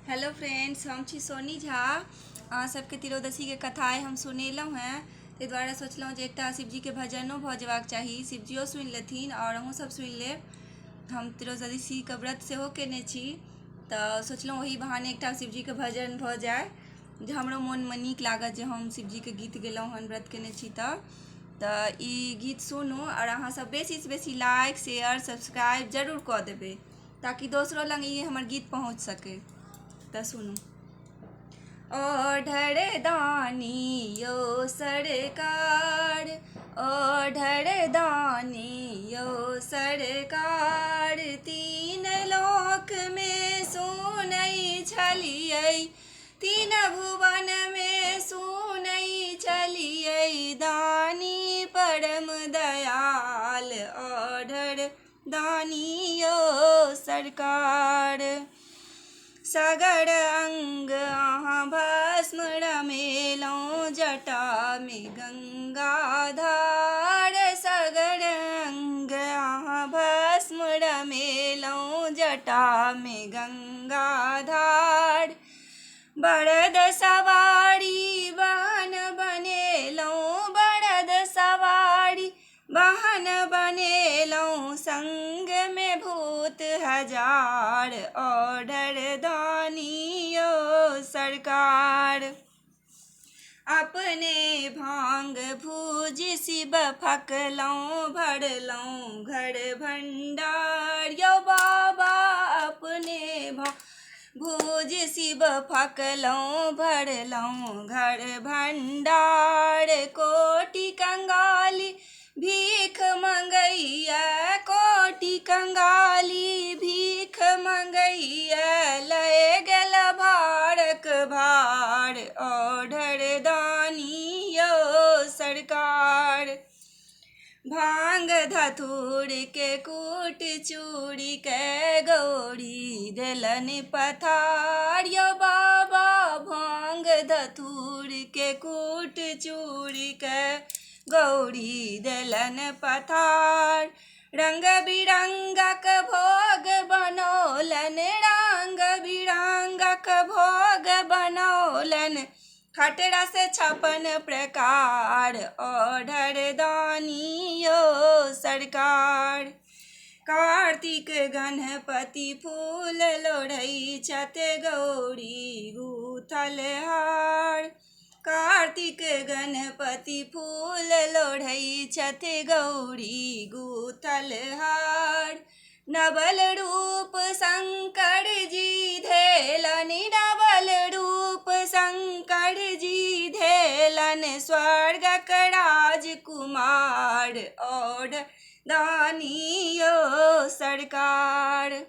Hello friends, हम छी सोनी झा। अहाँ सबके तिरोदसी के कथाएँ हम सुनेलहुँ हेँ, ताहि दुआरे सोचलहुँ जे एकटा शिवजी के भजनो भऽ जेबाक चाही, शिवजियो सुनि लेथिन आओर अहूँ सब सुनि लेब। हम तिरोदसी के व्रत सेहो केने छी, तऽ सोचलहुँ ओही बहाने एकटा शिवजी के भजन भऽ जाय, जे हमरो मोनमे नीक लागत जे हम शिवजी के गीत गेलहुँ हन, व्रत केने छी तऽ ई गीत सुनू आओर अहाँ सब बेसीसँ बेसी लाइक शेयर सब्सक्राइब जरूर कऽ देबै, ताकि दोसरो लग ई हमर गीत पहुँच सकै। तऽ सुनू। ओढ़र दानी यो सरकार, ओढ़र दानी यो सरकार, तीन लोकमे सुनै छलियै, तीन भुवनमे सुनै छलियै, दानी परम दयाल ओढ़र दानी यो सरकार। सगर अंग अहाँ भस्म रमेलहुँ, जटामे गंगाधार, सगर अंग अहाँ भस्म रमेलहुँ, जटामे गंगाधार, बरद सवारी वाहन बनेलहुँ, बरद सवारी वाहन बनेलहुँ, संगमे भूत हजार, ओढ़र दानी यो सरकार। अपने भांग भूज शिव फकलहुँ, भरलहुँ घर भंडार, यौ बाबा अपने भूज शिव फकलहुँ, भरलहुँ घर भंडार, कोटि कंगाली भीख मंगैया, कोटि कंगाली भीख मंगैया, लय गेल भारक भार, ओढ़र दानी यो सरकार। भांग धतूर के कूट चूड़ी के गौरी देलन पथार, यो बाबा भांग धतूर के कूट चूड़ी के गौरी देलन पथार, रंग बिरंगक भोग बनौलन, रंग बिरंगक भोग बनौलन, खटरस 56 प्रकार, ओढ़र दानी यो सरकार। कार्तिक गणपति फूल लोढ़ै छथि, गौरी गूथल हार, कार्तिक गणपति फूल लोढ़ै छथि, गौरी गूथल हार, नवल रूप शंकर जी धेलन, नवल रूप शंकर जी धेलन, स्वर्गक राजकुमार, ओढ़ दानी यो सरकार।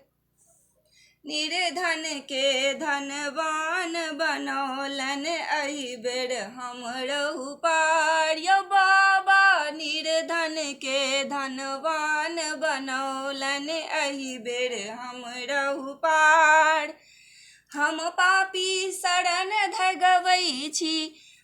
निर्धन के धनवान बनौलन, एहि बेर हमरहु पार, यौ बाबा निर्धन के धनवान बनौलन, एहि बेर हमरहु पार। हम पापी शरण धगबै छी,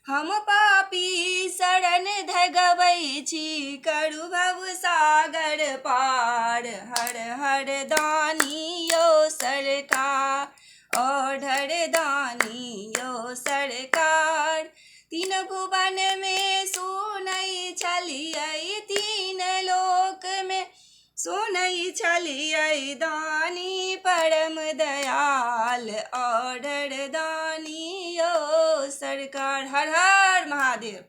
हम पापी शरण धगबै छी, करू भव सागर पार, हर हर दानी यो सरकार, ओढ़र दानी यो सरकार। तीन भुवन में सुनै छलियै, तीन लोक में सुनै छलियै, दानी परम दयाल ओढ़र दानी यो सरकार। हर हर महादेव।